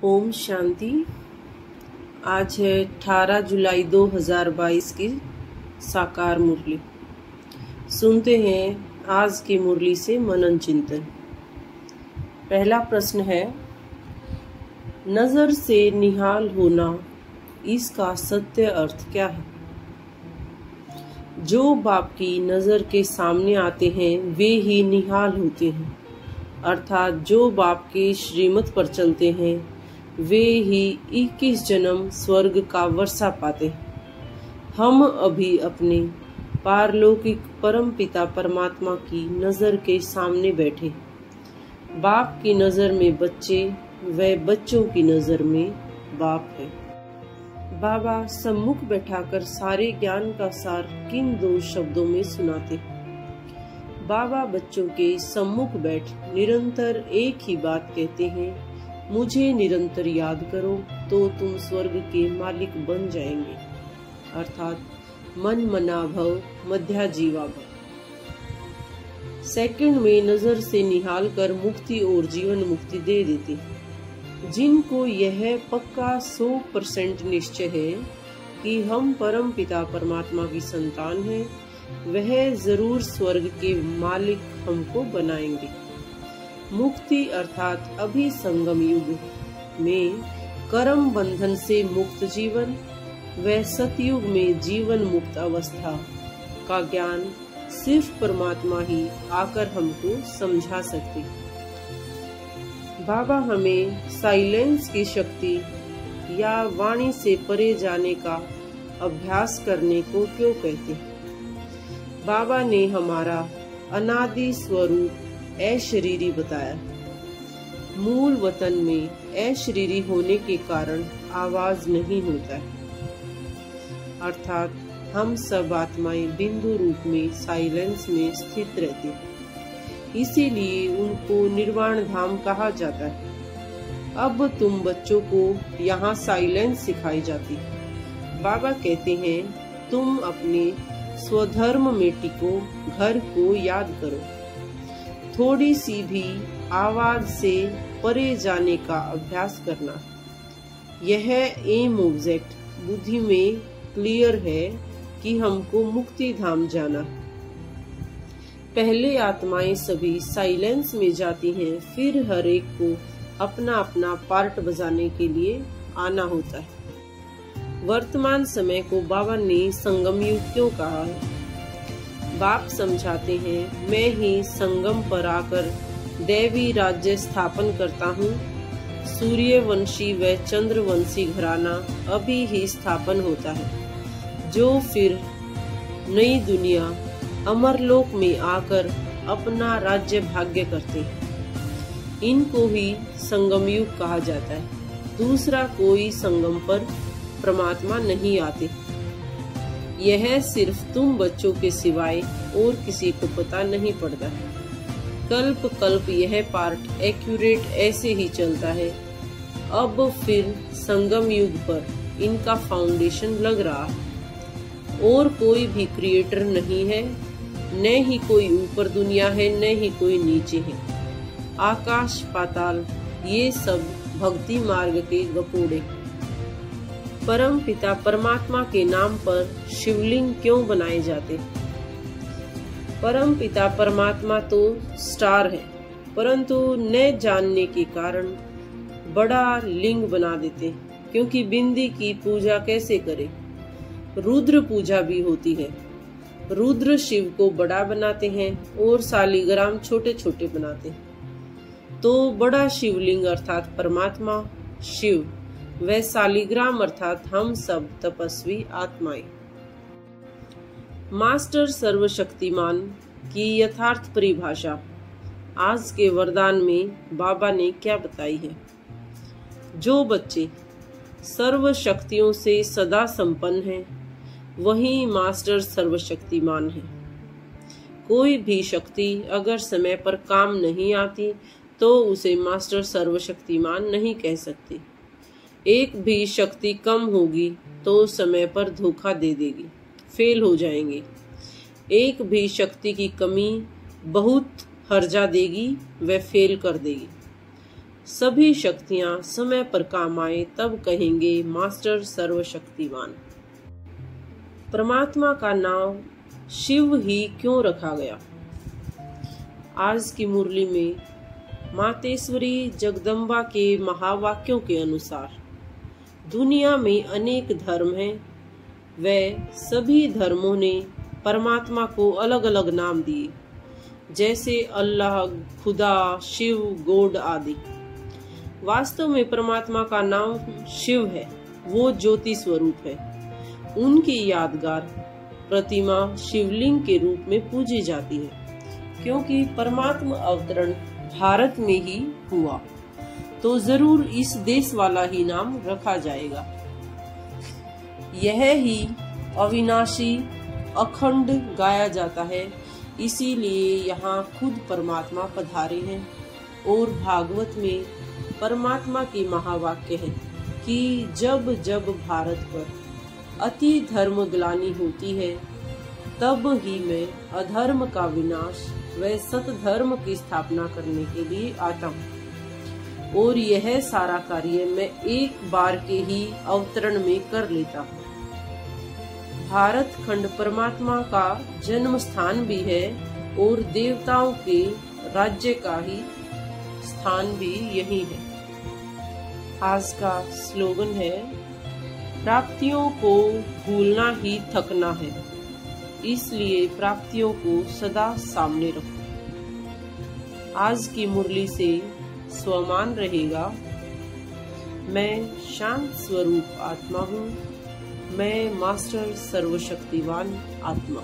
ओम शांति। आज है 18 जुलाई 2022 की साकार मुरली। सुनते हैं आज की मुरली से मनन चिंतन। पहला प्रश्न है, नजर से निहाल होना, इसका सत्य अर्थ क्या है? जो बाप की नजर के सामने आते हैं वे ही निहाल होते हैं, अर्थात जो बाप के श्रीमत पर चलते हैं वे ही 21 जन्म स्वर्ग का वर्षा पाते हैं। हम अभी अपने पारलौकिक परम पिता परमात्मा की नजर के सामने बैठे। बाप की नजर में बच्चे व बच्चों की नजर में बाप है। बाबा सम्मुख बैठाकर सारे ज्ञान का सार किन दो शब्दों में सुनाते। बाबा बच्चों के सम्मुख बैठ निरंतर एक ही बात कहते हैं, मुझे निरंतर याद करो तो तुम स्वर्ग के मालिक बन जाएंगे, अर्थात मन मना भव मध्या जीवा भव। सेकंड में नजर से निहाल कर मुक्ति और जीवन मुक्ति दे देते। जिनको यह पक्का 100% निश्चय है कि हम परम पिता परमात्मा की संतान हैं, वह जरूर स्वर्ग के मालिक हमको बनाएंगे। मुक्ति अर्थात अभी संगम युग में कर्म बंधन से मुक्त जीवन व सतयुग में जीवन मुक्त अवस्था का ज्ञान सिर्फ परमात्मा ही आकर हमको समझा सकते। बाबा हमें साइलेंस की शक्ति या वाणी से परे जाने का अभ्यास करने को क्यों कहते? बाबा ने हमारा अनादि स्वरूप अशरीरी बताया। मूल वतन में अशरीरी होने के कारण आवाज नहीं होता है, अर्थात हम सब आत्माएं बिंदु रूप में साइलेंस में स्थित रहती, इसीलिए उनको निर्वाण धाम कहा जाता है। अब तुम बच्चों को यहाँ साइलेंस सिखाई जाती। बाबा कहते हैं, तुम अपने स्वधर्म में टिको, घर को याद करो। थोड़ी सी भी आवाज से परे जाने का अभ्यास करना, यह एम ऑब्जेक्ट बुद्धि में क्लियर है कि हमको मुक्ति धाम जाना। पहले आत्माएं सभी साइलेंस में जाती हैं, फिर हर एक को अपना अपना पार्ट बजाने के लिए आना होता है। वर्तमान समय को बाबा ने संगम युग क्यों कहा है? बाप समझाते हैं, मैं ही संगम पर आकर दैवी राज्य स्थापन करता हूँ। सूर्यवंशी व चंद्रवंशी घराना अभी ही स्थापन होता है, जो फिर नई दुनिया अमरलोक में आकर अपना राज्य भाग्य करते हैं। इनको ही संगम युग कहा जाता है। दूसरा कोई संगम पर परमात्मा नहीं आते। यह सिर्फ तुम बच्चों के सिवाय और किसी को पता नहीं पड़ता है। कल्प कल्प यह पार्ट एक्यूरेट ऐसे ही चलता है। अब फिर संगम युग पर इनका फाउंडेशन लग रहा है। और कोई भी क्रिएटर नहीं है, न ही कोई ऊपर दुनिया है, न ही कोई नीचे है। आकाश पाताल ये सब भक्ति मार्ग के गपोड़े। परम पिता परमात्मा के नाम पर शिवलिंग क्यों बनाए जाते? परम पिता परमात्मा तो स्टार है, परंतु न जानने के कारण बड़ा लिंग बना देते, क्योंकि बिंदी की पूजा कैसे करे? रुद्र पूजा भी होती है। रुद्र शिव को बड़ा बनाते हैं और सालिग्राम छोटे छोटे बनाते हैं। तो बड़ा शिवलिंग अर्थात परमात्मा शिव व सालिग्राम अर्थात हम सब तपस्वी आत्माएं। मास्टर सर्वशक्तिमान की यथार्थ परिभाषा आज के वरदान में बाबा ने क्या बताई है? जो बच्चे सर्व शक्तियों से सदा संपन्न हैं, वही मास्टर सर्वशक्तिमान है। कोई भी शक्ति अगर समय पर काम नहीं आती तो उसे मास्टर सर्वशक्तिमान नहीं कह सकते। एक भी शक्ति कम होगी तो समय पर धोखा दे देगी, फेल हो जाएंगे। एक भी शक्ति की कमी बहुत हर्जा देगी व फेल कर देगी। सभी शक्तियां समय पर काम आए तब कहेंगे मास्टर सर्वशक्तिमान। परमात्मा का नाम शिव ही क्यों रखा गया? आज की मुरली में मातेश्वरी जगदम्बा के महावाक्यों के अनुसार दुनिया में अनेक धर्म हैं। वह सभी धर्मों ने परमात्मा को अलग अलग नाम दिए, जैसे अल्लाह, खुदा, शिव, गॉड आदि। वास्तव में परमात्मा का नाम शिव है। वो ज्योति स्वरूप है। उनकी यादगार प्रतिमा शिवलिंग के रूप में पूजी जाती है, क्योंकि परमात्मा अवतरण भारत में ही हुआ, तो जरूर इस देश वाला ही नाम रखा जाएगा। यह ही अविनाशी अखंड गाया जाता है, इसीलिए यहाँ खुद परमात्मा पधारे हैं। और भागवत में परमात्मा की महावाक्य है कि जब जब भारत पर अति धर्म ग्लानि होती है, तब ही मैं अधर्म का विनाश व सतधर्म की स्थापना करने के लिए आता हूँ। और यह सारा कार्य मैं एक बार के ही अवतरण में कर लेता हूँ। भारत खंड परमात्मा का जन्म स्थान भी है और देवताओं के राज्य का ही स्थान भी यही है। आज का स्लोगन है, प्राप्तियों को भूलना ही थकना है, इसलिए प्राप्तियों को सदा सामने रखो। आज की मुरली से स्वमान रहेगा, मैं शांत स्वरूप आत्मा हूँ, मैं मास्टर सर्वशक्तिवान आत्मा।